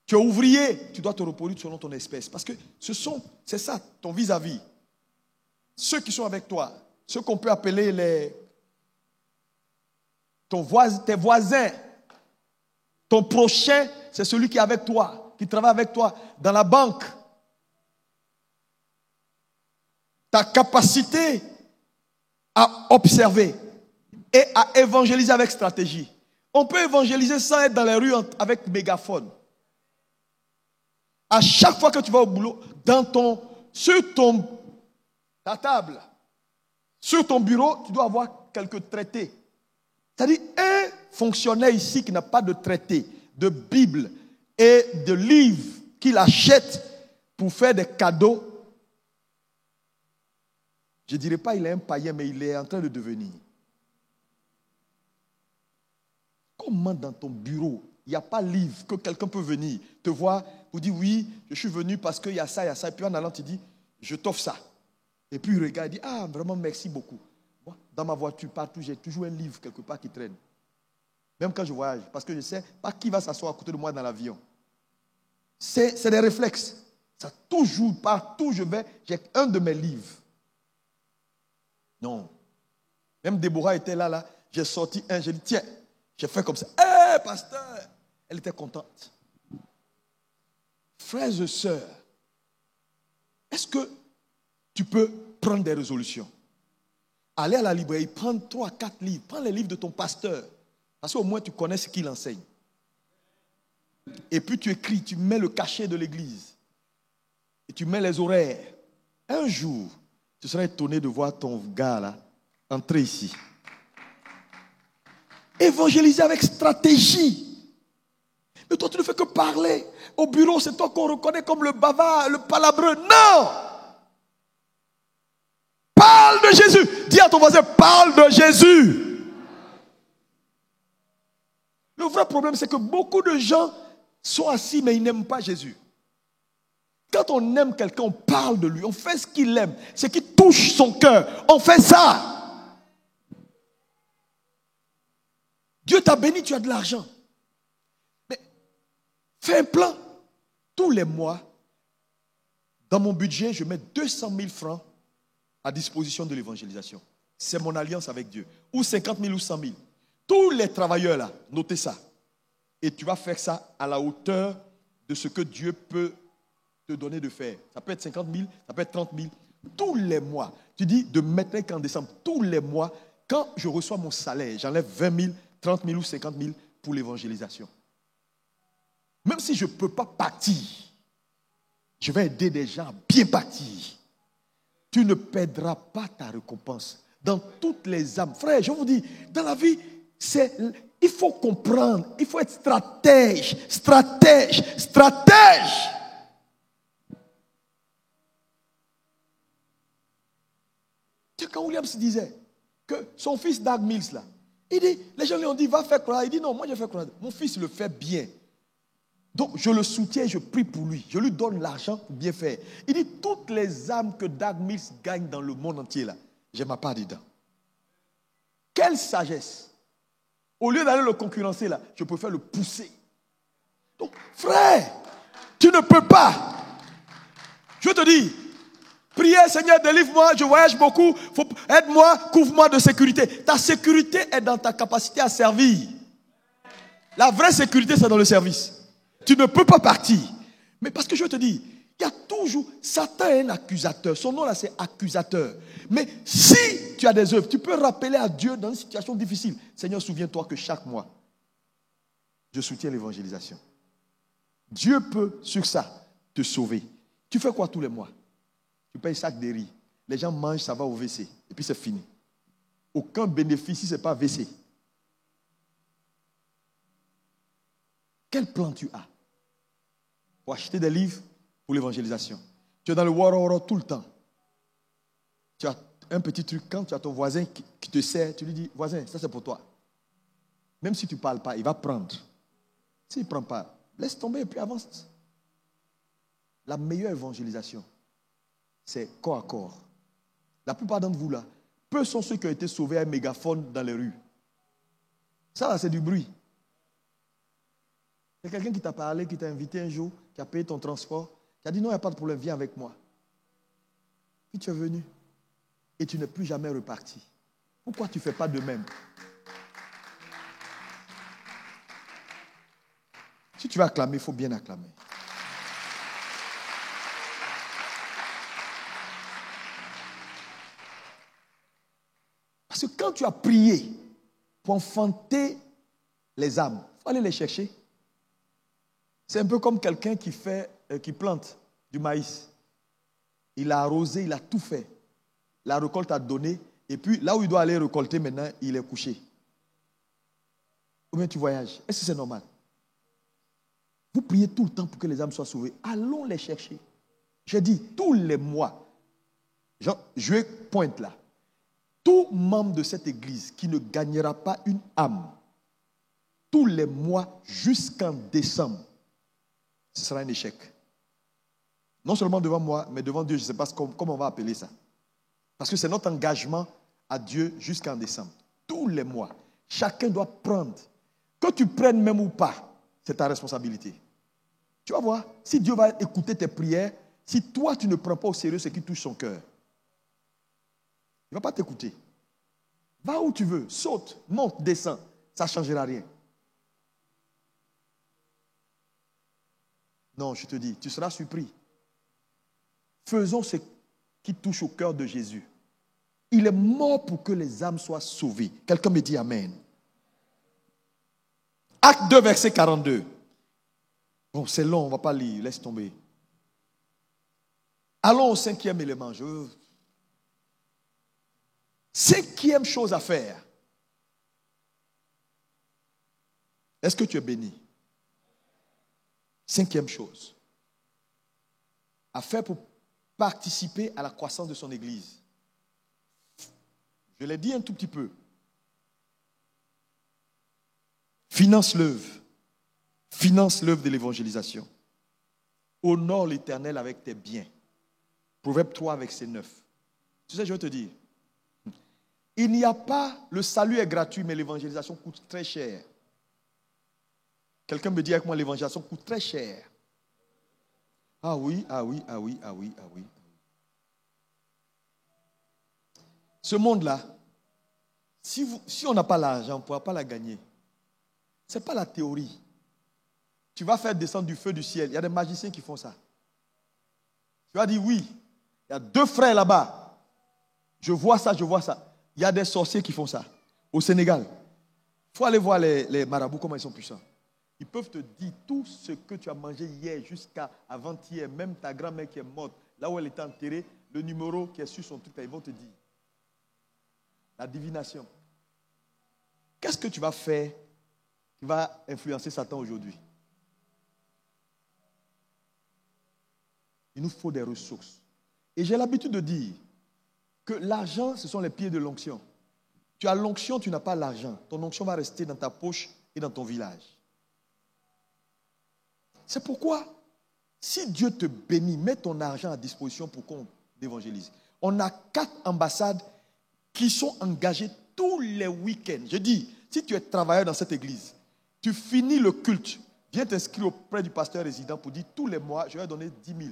Tu es ouvrier, tu dois te reproduire selon ton espèce. Parce que c'est ça, ton vis-à-vis. Ceux qui sont avec toi, ceux qu'on peut appeler tes voisins, ton prochain, c'est celui qui est avec toi, qui travaille avec toi dans la banque. Ta capacité à observer et à évangéliser avec stratégie. On peut évangéliser sans être dans les rues avec mégaphone. À chaque fois que tu vas au boulot, sur ta table, sur ton bureau, tu dois avoir quelques traités. C'est-à-dire un fonctionnaire ici qui n'a pas de traité, de Bible et de livres qu'il achète pour faire des cadeaux. Je ne dirais pas qu'il est un païen, mais il est en train de devenir. Comment dans ton bureau, il n'y a pas de livre que quelqu'un peut venir te voir pour dire oui, je suis venu parce qu'il y a ça, il y a ça. Et puis en allant, tu dis, je t'offre ça. Et puis il regarde et dit, ah, vraiment, merci beaucoup. Moi, dans ma voiture, partout, j'ai toujours un livre quelque part qui traîne. Même quand je voyage, parce que je ne sais pas qui va s'asseoir à côté de moi dans l'avion. C'est des réflexes. Ça, toujours, partout où je vais, j'ai un de mes livres. Non. Même Déborah était là, j'ai sorti un, j'ai dit, tiens, j'ai fait comme ça. Hé, pasteur! Elle était contente. frères et sœurs, est-ce que tu peux prendre des résolutions? Aller à la librairie, prendre 3, 4 livres, prends les livres de ton pasteur, parce qu'au moins tu connais ce qu'il enseigne. Et puis tu écris, tu mets le cachet de l'église, et tu mets les horaires. Un jour, tu seras étonné de voir ton gars là entrer ici. Évangéliser avec stratégie. Mais toi, tu ne fais que parler. Au bureau, c'est toi qu'on reconnaît comme le bavard, le palabreux. Non! Parle de Jésus. Dis à ton voisin, parle de Jésus. Le vrai problème, c'est que beaucoup de gens sont assis, mais ils n'aiment pas Jésus. Quand on aime quelqu'un, on parle de lui, on fait ce qu'il aime, ce qui touche son cœur. On fait ça. Dieu t'a béni, tu as de l'argent. Mais fais un plan. Tous les mois, dans mon budget, je mets 200 000 francs à disposition de l'évangélisation. C'est mon alliance avec Dieu. Ou 50 000 ou 100 000. Tous les travailleurs là, notez ça. Et tu vas faire ça à la hauteur de ce que Dieu peut te donner de faire. Ça peut être 50 000, ça peut être 30 000. Tous les mois, tu dis de maintenant qu'en décembre, tous les mois, quand je reçois mon salaire, j'enlève 20 000, 30 000 ou 50 000 pour l'évangélisation. Même si je ne peux pas partir, je vais aider des gens à bien partir. Tu ne perdras pas ta récompense dans toutes les âmes. Frère, je vous dis, dans la vie, il faut comprendre, il faut être stratège. Quand Williams disait que son fils Doug Mills, là, il dit, les gens lui ont dit, va faire croire. Il dit, non, moi je fais croire. Mon fils le fait bien. Donc je le soutiens, je prie pour lui. Je lui donne l'argent pour bien faire. Il dit, toutes les âmes que Doug Mills gagne dans le monde entier, là, j'ai ma part dedans. Quelle sagesse. Au lieu d'aller le concurrencer, là, je préfère le pousser. Donc, frère, tu ne peux pas. Je te dis, priez, Seigneur, délivre-moi, je voyage beaucoup, aide-moi, couvre-moi de sécurité. Ta sécurité est dans ta capacité à servir. La vraie sécurité, c'est dans le service. Tu ne peux pas partir. Mais parce que je te dis, il y a toujours, Satan est un accusateur. Son nom là, c'est accusateur. Mais si tu as des œuvres, tu peux rappeler à Dieu dans une situation difficile. Seigneur, souviens-toi que chaque mois, je soutiens l'évangélisation. Dieu peut, sur ça, te sauver. Tu fais quoi tous les mois? Tu payes sac de riz. Les gens mangent, ça va au WC. Et puis c'est fini. Aucun bénéfice si ce n'est pas WC. Quel plan tu as pour acheter des livres pour l'évangélisation? Tu es dans le waro tout le temps. Tu as un petit truc, quand tu as ton voisin qui te sert, tu lui dis, voisin, ça c'est pour toi. Même si tu ne parles pas, il va prendre. S'il ne prend pas, laisse tomber et puis avance. La meilleure évangélisation, c'est corps à corps. La plupart d'entre vous là, peu sont ceux qui ont été sauvés à un mégaphone dans les rues. Ça là, c'est du bruit. C'est quelqu'un qui t'a parlé, qui t'a invité un jour, qui a payé ton transport, qui a dit non, il n'y a pas de problème, viens avec moi. Puis tu es venu et tu n'es plus jamais reparti. Pourquoi tu ne fais pas de même? Si tu veux acclamer, il faut bien acclamer. Parce que quand tu as prié pour enfanter les âmes, il faut aller les chercher. C'est un peu comme quelqu'un qui plante du maïs. Il a arrosé, il a tout fait. La récolte a donné. Et puis, là où il doit aller récolter maintenant, il est couché. Ou bien tu voyages. Est-ce que c'est normal? Vous priez tout le temps pour que les âmes soient sauvées. Allons les chercher. J'ai dit, tous les mois, je pointe là. Tout membre de cette église qui ne gagnera pas une âme, tous les mois jusqu'en décembre, ce sera un échec. Non seulement devant moi, mais devant Dieu, je ne sais pas comment on va appeler ça. Parce que c'est notre engagement à Dieu jusqu'en décembre. Tous les mois, chacun doit prendre. Que tu prennes même ou pas, c'est ta responsabilité. Tu vas voir, si Dieu va écouter tes prières, si toi tu ne prends pas au sérieux ce qui touche son cœur, il ne va pas t'écouter. Va où tu veux, saute, monte, descends, ça ne changera rien. Non, je te dis, tu seras surpris. Faisons ce qui touche au cœur de Jésus. Il est mort pour que les âmes soient sauvées. Quelqu'un me dit Amen. Acte 2, verset 42. Bon, c'est long, on ne va pas lire, laisse tomber. Allons au 5e élément. Cinquième chose à faire. Est-ce que tu es béni? Cinquième chose à faire pour participer à la croissance de son église. Je l'ai dit un tout petit peu. Finance l'œuvre. Finance l'œuvre de l'évangélisation. Honore l'Éternel avec tes biens. Proverbe 3, verset 9. Tu sais, je vais te dire. Il n'y a pas, le salut est gratuit, mais l'évangélisation coûte très cher. Quelqu'un me dit avec moi, l'évangélisation coûte très cher. Ah oui, ah oui, ah oui, ah oui, ah oui. Ce monde-là, si on n'a pas l'argent, on ne pourra pas la gagner. Ce n'est pas la théorie. Tu vas faire descendre du feu du ciel. Il y a des magiciens qui font ça. Tu vas dire oui, il y a 2 frères là-bas. Je vois ça, je vois ça. Il y a des sorciers qui font ça. Au Sénégal. Il faut aller voir les marabouts, comment ils sont puissants. Ils peuvent te dire tout ce que tu as mangé hier jusqu'à avant-hier, même ta grand-mère qui est morte, là où elle était enterrée, le numéro qui est sur son truc, ils vont te dire. La divination. Qu'est-ce que tu vas faire qui va influencer Satan aujourd'hui? Il nous faut des ressources. Et j'ai l'habitude de dire que l'argent, ce sont les pieds de l'onction. Tu as l'onction, tu n'as pas l'argent. Ton onction va rester dans ta poche et dans ton village. C'est pourquoi, si Dieu te bénit, mets ton argent à disposition pour qu'on évangélise. On a 4 ambassades qui sont engagées tous les week-ends. Je dis, si tu es travailleur dans cette église, tu finis le culte, viens t'inscrire auprès du pasteur résident pour dire tous les mois, je vais donner 10 000,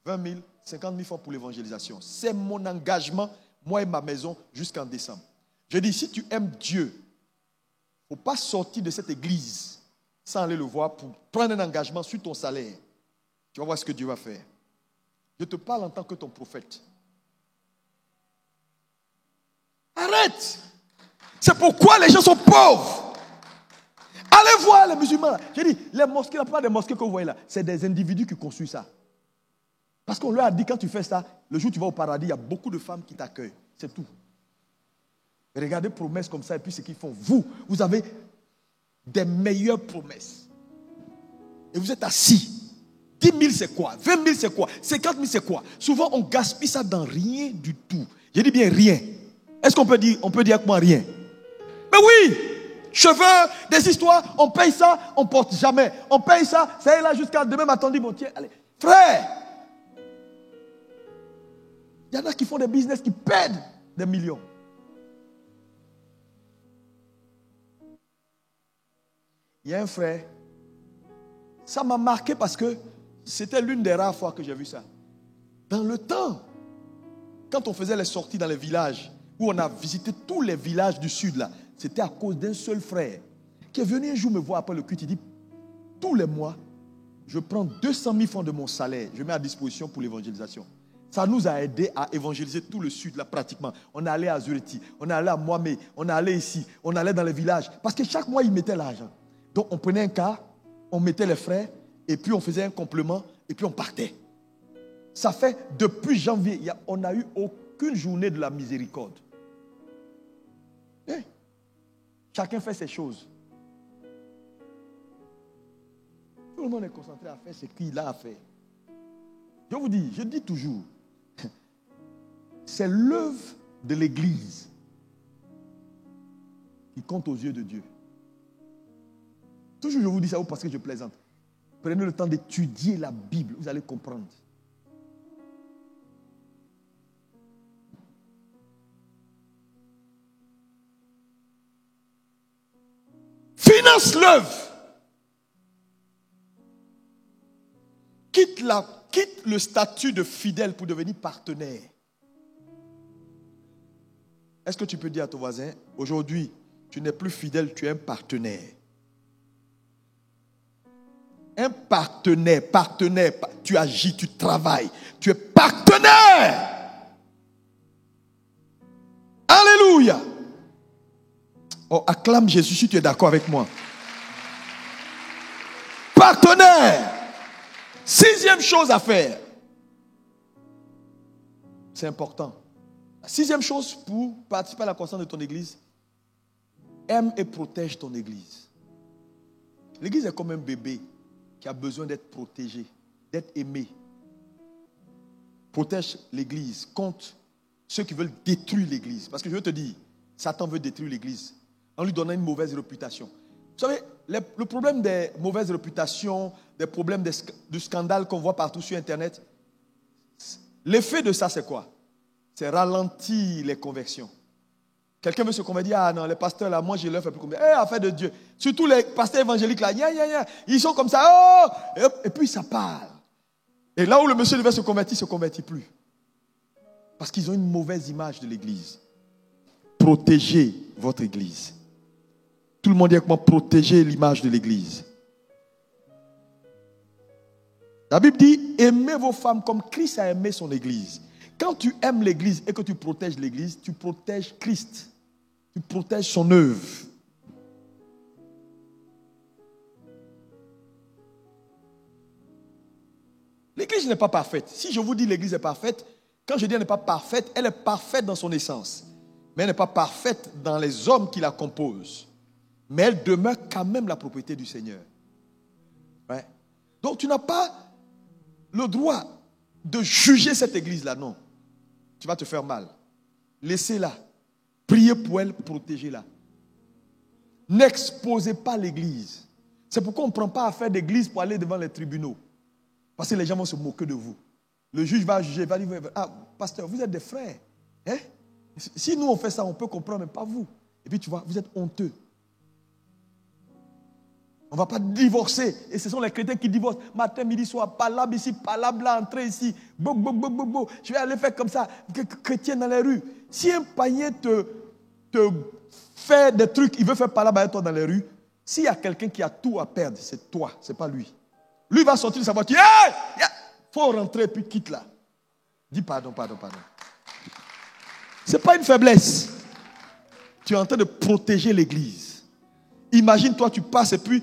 20 000, 50 000 francs pour l'évangélisation. C'est mon engagement, moi et ma maison, jusqu'en décembre. Je dis, si tu aimes Dieu, il ne faut pas sortir de cette église sans aller le voir pour prendre un engagement sur ton salaire. Tu vas voir ce que Dieu va faire. Je te parle en tant que ton prophète. Arrête! C'est pourquoi les gens sont pauvres. Allez voir les musulmans. J'ai dit, les mosquées, la plupart des mosquées que vous voyez là, c'est des individus qui construisent ça. Parce qu'on leur a dit, quand tu fais ça, le jour où tu vas au paradis, il y a beaucoup de femmes qui t'accueillent. C'est tout. Regardez promesses comme ça et puis ce qu'ils font. Vous avez des meilleures promesses. Et vous êtes assis. 10 000 c'est quoi? 20 000 c'est quoi? 50 000 c'est quoi? Souvent on gaspille ça dans rien du tout. Je dis bien rien. Est-ce qu'on peut dire avec moi rien? Mais oui! Cheveux, des histoires, on paye ça, on ne porte jamais. On paye ça, ça est là jusqu'à demain matin, dit bon tiens, allez. Frère! Il y en a qui font des business qui perdent des millions. Il y a un frère, ça m'a marqué parce que c'était l'une des rares fois que j'ai vu ça. Dans le temps, quand on faisait les sorties dans les villages, où on a visité tous les villages du sud là, c'était à cause d'un seul frère qui est venu un jour me voir après le culte. Il dit, tous les mois, je prends 200 000 francs de mon salaire, je mets à disposition pour l'évangélisation. Ça nous a aidé à évangéliser tout le sud là pratiquement. On est allé à Zureti, on est allé à Moamé, on est allé ici, on allait dans les villages. Parce que chaque mois, ils mettaient l'argent. Donc on prenait un car, on mettait les frais, et puis on faisait un complément, et puis on partait. Ça fait, depuis janvier, on n'a eu aucune journée de la miséricorde. Chacun fait ses choses. Tout le monde est concentré à faire ce qu'il a à faire. Je dis toujours, c'est l'œuvre de l'Église qui compte aux yeux de Dieu. Toujours je vous dis ça parce que je plaisante. Prenez le temps d'étudier la Bible, vous allez comprendre. Finance l'œuvre. Quitte le statut de fidèle pour devenir partenaire. Est-ce que tu peux dire à ton voisin, aujourd'hui, tu n'es plus fidèle, tu es un partenaire. Un partenaire, tu agis, tu travailles, tu es partenaire. Alléluia. Oh, acclame Jésus si tu es d'accord avec moi. Partenaire. 6e chose à faire. C'est important. La 6e chose pour participer à la croissance de ton église, aime et protège ton église. L'église est comme un bébé qui a besoin d'être protégé, d'être aimé. Protège l'église contre ceux qui veulent détruire l'église. Parce que je veux te dire, Satan veut détruire l'église en lui donnant une mauvaise réputation. Vous savez, le problème des mauvaises réputations, des problèmes de scandale qu'on voit partout sur Internet, l'effet de ça, c'est quoi? C'est ralentir les conversions. Quelqu'un veut se convertir, ah non, les pasteurs là, moi je leur fais plus convertir. Affaire de Dieu. Surtout les pasteurs évangéliques là, ils sont comme ça, oh! Et puis ça parle. Et là où le monsieur devait se convertir, il ne se convertit plus. Parce qu'ils ont une mauvaise image de l'église. Protégez votre église. Tout le monde dit avec moi, protégez l'image de l'église. La Bible dit, aimez vos femmes comme Christ a aimé son église. Quand tu aimes l'église et que tu protèges l'église, tu protèges Christ. Tu protèges son œuvre. L'église n'est pas parfaite. Si je vous dis l'église est parfaite, quand je dis elle n'est pas parfaite, elle est parfaite dans son essence. Mais elle n'est pas parfaite dans les hommes qui la composent. Mais elle demeure quand même la propriété du Seigneur. Ouais. Donc tu n'as pas le droit de juger cette église-là, non. Tu vas te faire mal. Laissez-la. Priez pour elle, protégez-la. N'exposez pas l'église. C'est pourquoi on ne prend pas affaire d'église pour aller devant les tribunaux. Parce que les gens vont se moquer de vous. Le juge va juger, va dire, ah, pasteur, vous êtes des frères. Hein? Si nous on fait ça, on peut comprendre, mais pas vous. Et puis tu vois, vous êtes honteux. On ne va pas divorcer. Et ce sont les chrétiens qui divorcent. Matin, midi, soir, palabre ici, palabre là, entrez ici. Je vais aller faire comme ça. Chrétien dans les rues. Si un païen te fait des trucs, il veut faire palabre avec toi dans les rues, s'il y a quelqu'un qui a tout à perdre, c'est toi, ce n'est pas lui. Lui va sortir de sa voiture. Il faut rentrer et puis quitte là. Dis pardon. Ce n'est pas une faiblesse. Tu es en train de protéger l'église. Imagine-toi, tu passes et puis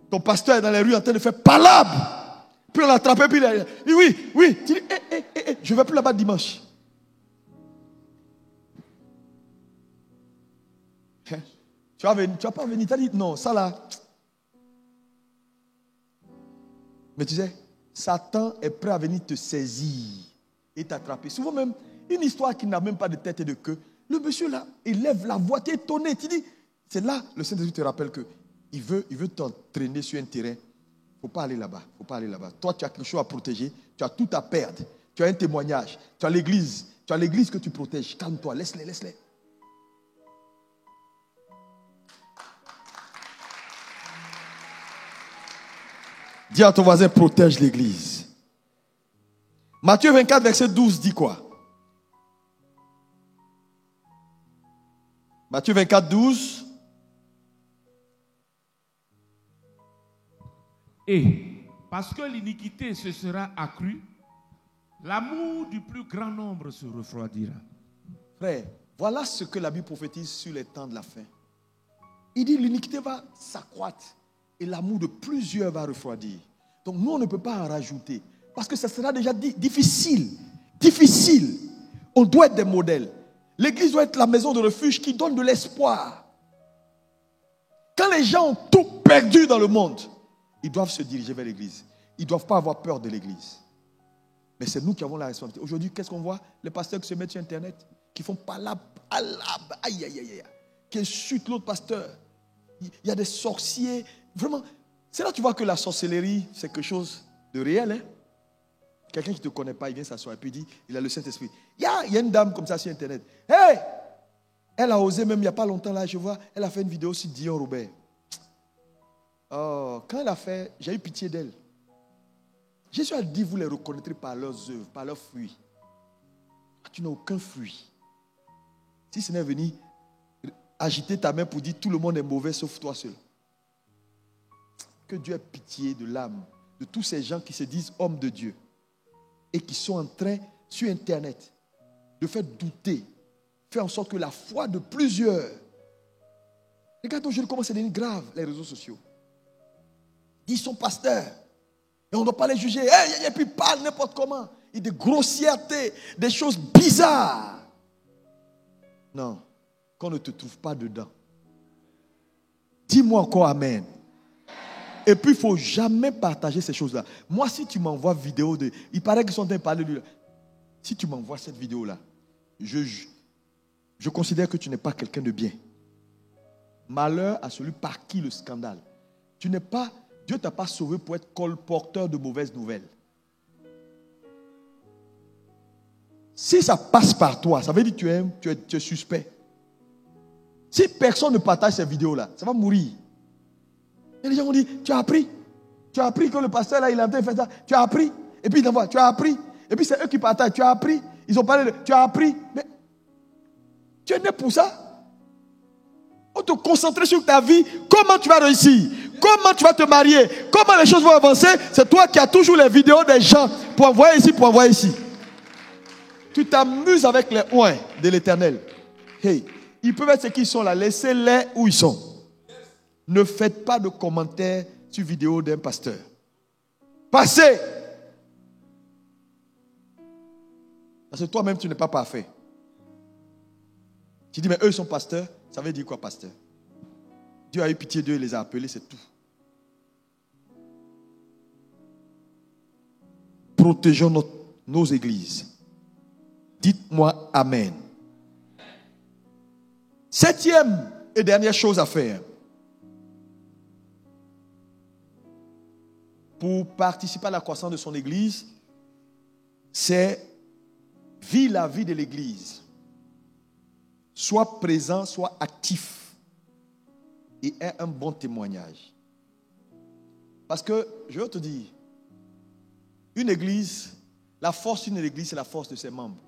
ton pasteur est dans les rues en train de faire palabre. Puis on l'a attrapé, puis il dit oui. Tu dis, je ne vais plus là-bas dimanche. Tu vas pas venir, tu as dit non, ça là. Mais tu sais, Satan est prêt à venir te saisir et t'attraper. Souvent même, une histoire qui n'a même pas de tête et de queue. Le monsieur là, il lève la voix, tu es étonné. Tu dis, c'est là, le Saint-Esprit te rappelle qu'il veut t'entraîner sur un terrain. Il ne faut pas aller là-bas. Toi, tu as quelque chose à protéger. Tu as tout à perdre. Tu as un témoignage. Tu as l'église. Que tu protèges. Calme-toi, laisse-les. Dis à ton voisin, protège l'église. Matthieu 24, verset 12 dit quoi? Matthieu 24, 12. Et parce que l'iniquité se sera accrue, l'amour du plus grand nombre se refroidira. Frère, voilà ce que la Bible prophétise sur les temps de la fin. Il dit l'iniquité va s'accroître et l'amour de plusieurs va refroidir. Donc nous, on ne peut pas en rajouter. Parce que ça sera déjà difficile. On doit être des modèles. L'église doit être la maison de refuge qui donne de l'espoir. Quand les gens ont tout perdu dans le monde, ils doivent se diriger vers l'église. Ils ne doivent pas avoir peur de l'église. Mais c'est nous qui avons la responsabilité. Aujourd'hui, qu'est-ce qu'on voit? Les pasteurs qui se mettent sur Internet, qui font palabre, qui insultent l'autre pasteur. Il y a des sorciers. Vraiment, c'est là que tu vois que la sorcellerie, c'est quelque chose de réel. Hein? Quelqu'un qui ne te connaît pas, il vient s'asseoir et puis il dit, il a le Saint-Esprit. Il y a une dame comme ça sur Internet. Hey! Elle a osé même il n'y a pas longtemps là, je vois, elle a fait une vidéo sur Dion Robert. Oh, quand elle a fait, j'ai eu pitié d'elle. Jésus a dit, vous les reconnaîtrez par leurs œuvres, par leurs fruits. Tu n'as aucun fruit. Si ce n'est venu agiter ta main pour dire tout le monde est mauvais sauf toi seul. que Dieu ait pitié de l'âme de tous ces gens qui se disent hommes de Dieu et qui sont en train, sur Internet, de faire douter, faire en sorte que la foi de plusieurs. Regarde aujourd'hui comment c'est devenu grave, les réseaux sociaux. Ils sont pasteurs. Et on ne doit pas les juger. Et puis ils parlent n'importe comment. Et des grossièretés, des choses bizarres. Non, qu'on ne te trouve pas dedans. Dis-moi encore Amen. Et puis il ne faut jamais partager ces choses-là. Moi, si tu m'envoies vidéo de... Il paraît qu'ils sont en train de parler de... Si tu m'envoies cette vidéo-là, je considère que tu n'es pas quelqu'un de bien. Malheur à celui par qui le scandale. Tu n'es pas... Dieu ne t'a pas sauvé pour être colporteur de mauvaises nouvelles. Si ça passe par toi, ça veut dire que tu es suspect. Si personne ne partage ces vidéos-là, ça va mourir. Et les gens vont dire, tu as appris que le pasteur là, il a en train de faire ça. Tu as appris. Et puis il t'envoie, tu as appris. Et puis c'est eux qui partagent, tu as appris. Ils ont parlé de, tu as appris. Mais tu es né pour ça. On te concentrer sur ta vie. Comment tu vas réussir? Comment tu vas te marier? Comment les choses vont avancer? C'est toi qui as toujours les vidéos des gens pour envoyer ici, pour envoyer ici. Tu t'amuses avec les oins de l'Éternel. Hey, ils peuvent être ceux qui sont là. Laissez-les où ils sont. Ne faites pas de commentaires sur vidéo d'un pasteur. Passez. Parce que toi-même, tu n'es pas parfait. Tu dis, mais eux sont pasteurs. Ça veut dire quoi, pasteur? Dieu a eu pitié d'eux, il les a appelés, c'est tout. Protégeons nos églises. Dites-moi Amen. 7e et dernière chose à faire. Pour participer à la croissance de son église, c'est vivre la vie de l'église. Sois présent, sois actif et aie un bon témoignage. Parce que, je veux te dire, une église, la force d'une église, c'est la force de ses membres.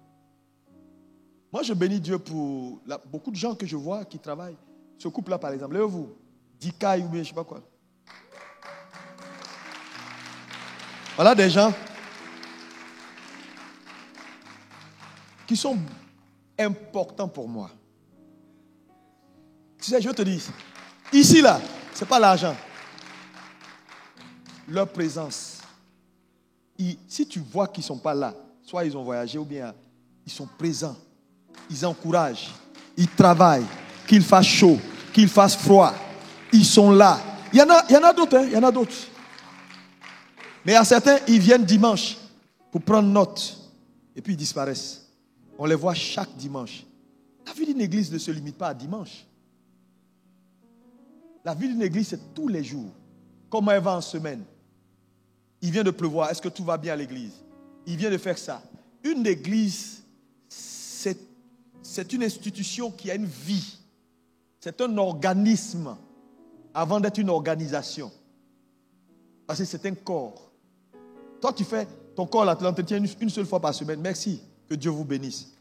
Moi, je bénis Dieu pour beaucoup de gens que je vois qui travaillent. Ce couple-là, par exemple, levez-vous. Dikaï ou bien je ne sais pas quoi. Voilà des gens qui sont importants pour moi. Tu sais, je te dis, ici, là, ce n'est pas l'argent. Leur présence. Si tu vois qu'ils ne sont pas là, soit ils ont voyagé ou bien ils sont présents, ils encouragent, ils travaillent, qu'il fasse chaud, qu'il fasse froid, ils sont là. Il y en a d'autres, il y en a d'autres. Mais à certains, ils viennent dimanche pour prendre note et puis ils disparaissent. On les voit chaque dimanche. La vie d'une église ne se limite pas à dimanche. La vie d'une église, c'est tous les jours. Comment elle va en semaine? Il vient de pleuvoir. Est-ce que tout va bien à l'église? Il vient de faire ça. Une église, c'est une institution qui a une vie. C'est un organisme avant d'être une organisation. Parce que c'est un corps. Toi, tu fais ton corps là, tu l'entretiens une seule fois par semaine. Merci. Que Dieu vous bénisse.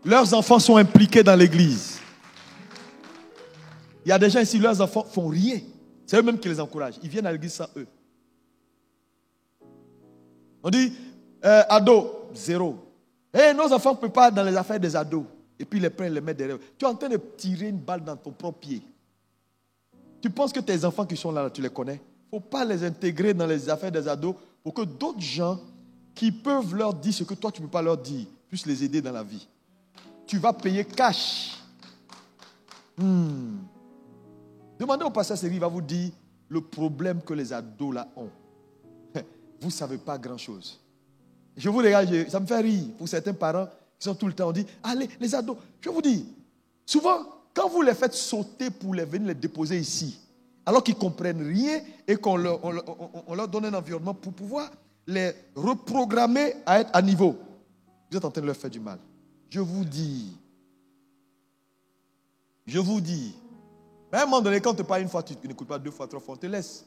Leurs enfants sont impliqués dans l'église. Il y a des gens ici, leurs enfants font rien. C'est eux-mêmes qui les encouragent. Ils viennent à l'église sans eux. On dit, ados, 0. Nos enfants ne peuvent pas dans les affaires des ados. Et puis ils les prennent, les mettent derrière. Tu es en train de tirer une balle dans ton propre pied. Tu penses que tes enfants qui sont là, tu les connais? Il ne faut pas les intégrer dans les affaires des ados pour que d'autres gens qui peuvent leur dire ce que toi tu ne peux pas leur dire puissent les aider dans la vie. Tu vas payer cash. Demandez au pasteur Seri, il va vous dire le problème que les ados là ont. Vous ne savez pas grand-chose. Je vous regarde, ça me fait rire pour certains parents qui sont tout le temps, on dit, allez, les ados. Je vous dis, souvent, quand vous les faites sauter pour venir les déposer ici, alors qu'ils ne comprennent rien et qu'on leur donne un environnement pour pouvoir les reprogrammer à être à niveau, vous êtes en train de leur faire du mal. Je vous dis. Mais à un moment donné, quand on te parle une fois, tu n'écoutes pas 2 fois, 3 fois, on te laisse.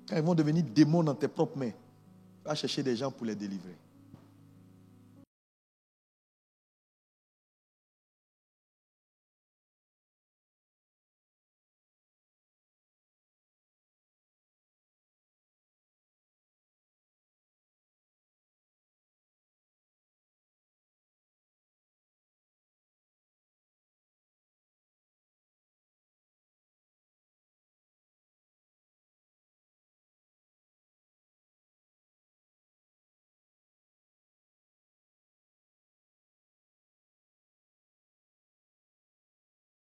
Quand ils vont devenir démons dans tes propres mains, tu vas chercher des gens pour les délivrer.